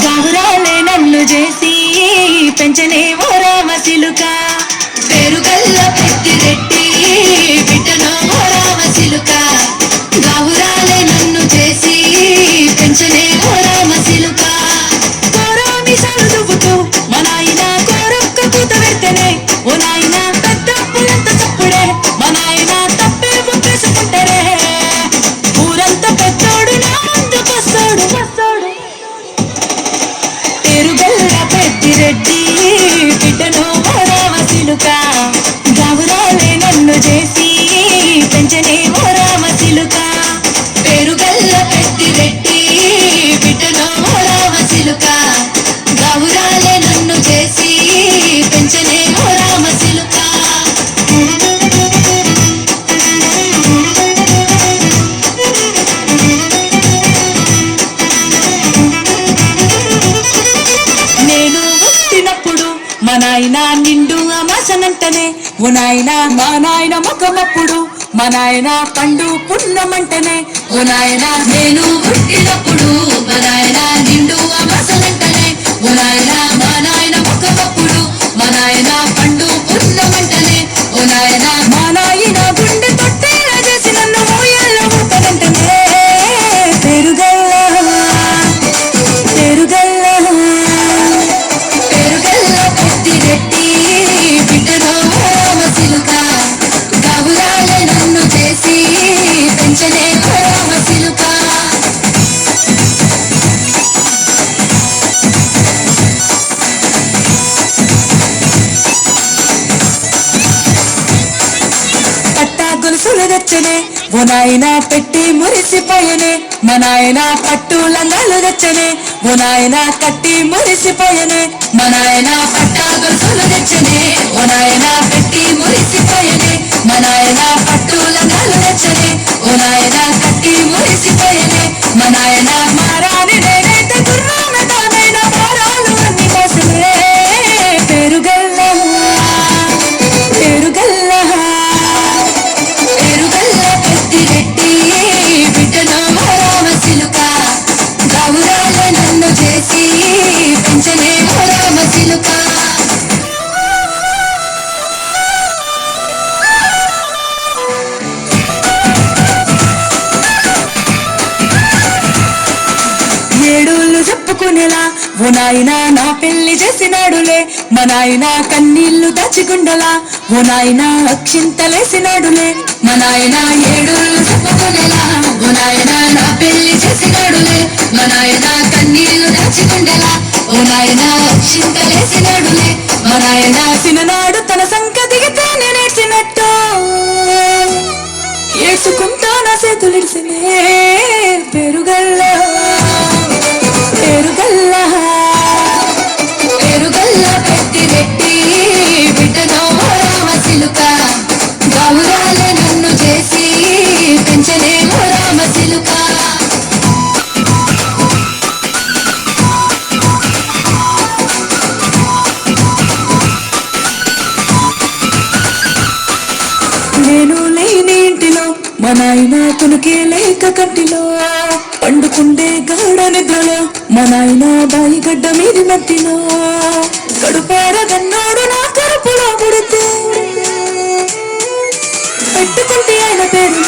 గావురాలే నన్ను చేసి పెంచనే ఓ రామచిలుక పేరుగల్ల పెద్దిరెడ్డి బిడ్డనో ఓ రామచిలుక గావురాలే నన్ను చేసి పెంచనే ఓ రామచిలుక కోరామి సాలు దువ్వుతూ మా నాయన కోరొక్క కూత పెడితేనే ఓ నాయన పెద్ద పులంత చప్పుడే మా నాయన తప్పే ఒప్పేసుకుంటారే ఊరంతా పెద్దోడు నా ముందుకొస్తాడు పేరుగల్ల పెద్దిరెడ్డి బిడ్డనో ఓ రామచిలుక గావురాలే నన్ను చేసి పెంచనే ఓ రామచిలుక పేరుగల్ల పెద్దిరెడ్డి బిడ్డనో ఓ రామచిలుక గావురాలే నన్ను చేసి పెంచనే ఓ రామచిలుక నేను పుట్టినప్పుడు మా నాయన నిండు అమాసనంటనే ఓ నాయన మా నాయన ముఖమప్పుడు మా నాయన పండు పున్నమంటనే ఓ నాయన నేను పుట్టినప్పుడు మా నాయన నిండు అమాసనంటనే ఓ నాయన మా నాయన ముఖమప్పుడు మా నాయన పండు పున్నమంటనే ఓ నాయన మా నాయన గుండె తొట్టేలా చేసి నన్ను ఊయల్లో ఊపనంటనే పేరుగల్ల పేరుగల్ల పేరుగల్ల పెద్దిరెడ్డి బిడ్డనో ఓ రామచిలుక గావురాలే నన్ను చేసి పెంచనే ఓ రామచిలుక పట్టా గొలుసులు తెచ్చనే ఓ నాయన పెట్టి మురిసిపోయనే మా నాయన పట్టు లంగాలు తెచ్చనే ఓ నాయన కట్టి మురిసిపోయనే మా నాయన పట్టా గొలుసులు తెచ్చనే ఓ నాయన పెట్టి మురిసిపోయనే మా నాయన పట్టు లంగాలు తెచ్చనే ఓ నాయన కట్టి మురిసిపోయనే మా నాయన మారాని నేనైతే గుర్రాన తానైన మారాలు అన్ని కోసమే పేరుగల్ల పేరుగల్ల పేరుగల్ల పెద్దిరెడ్డి బిడ్డనో ఓ రామచిలుక గావురాలే నన్ను చేసి పెంచనే ఓ రామచిలుక ఏడోళ్ళు చెప్పుకునేలా ఓ నాయన నా పెళ్లి చేసినాడులే మా నాయన కన్నీళ్లు దాచిగుండలా ఓ నాయన అక్షింతలేసినాడులే మా నాయన ఏడోళ్ళు చెప్పుకునేలా ఓ నాయన నా పెళ్లి చేసినాడులే మా నాయన కన్నీళ్లు దాచిగుండలా ఓ నాయన అక్షింతలేసినాడులే మా నాయన సిననాడు తన సంక దిగితే నేనేడ్చినట్టు ఏడ్చుకుంటా నా చేతులిడిసినే పేరుగల్ల పేరుగల్ల పేరుగల్ల పెద్దిరెడ్డి బిడ్డనో ఓ రామచిలుక గావురాలే నన్ను చేసి పెంచనే ఓ రామచిలుక నేను లేని ఇంటిలో మా నాయన కొనుకే లేక కంటిలో పండుకుండే గాఢ నిద్రలో మా నాయన బాయి గడ్డ మీది మట్టిలో కడుపార గన్నాడు నా కడుపులో పుడితే పెట్టుకుంటే ఆయన పేరు